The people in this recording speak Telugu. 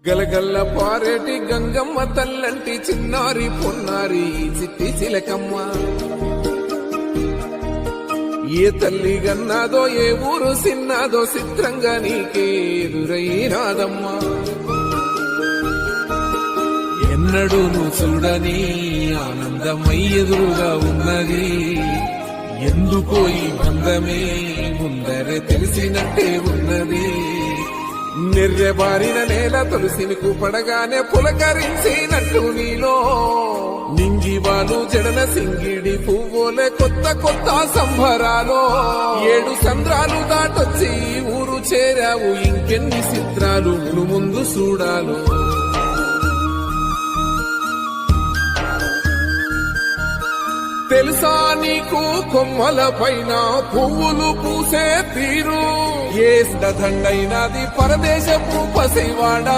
గలగల్ల పారేటి గంగమ్మ తల్లంటి చిన్నారి పొన్నారి చిట్టి చిలకమ్మ. ఏ తల్లి గన్నాదో ఏ ఊరు సిన్నాదో చిత్రంగా నీకే ఎదురైనాదమ్మా. ఎన్నడూ నువ్వు చూడని ఆనందమై ఎదురుగా ఉన్నది. ఎందుకో ఈ బంధమే ముందరే తెలిసినట్టే ఉన్నది. నిర్రెబారిన నేల తులసిని కూపడగానే పులకరించినట్టు నీలో నింగివాలు జడన సింగిడి పువ్వులే కొత్త కొత్త సంబరాలో. 7 సంద్రాలు దాటొచ్చి ఊరు చేరావు, ఇంకెన్ని చిత్రాలు ముందు చూడాలు. తెలుసా నీకు కొమ్మల పైన పువ్వులు పూసే తీరు? ఏ దండైనది పరదేశపు పసివాడా.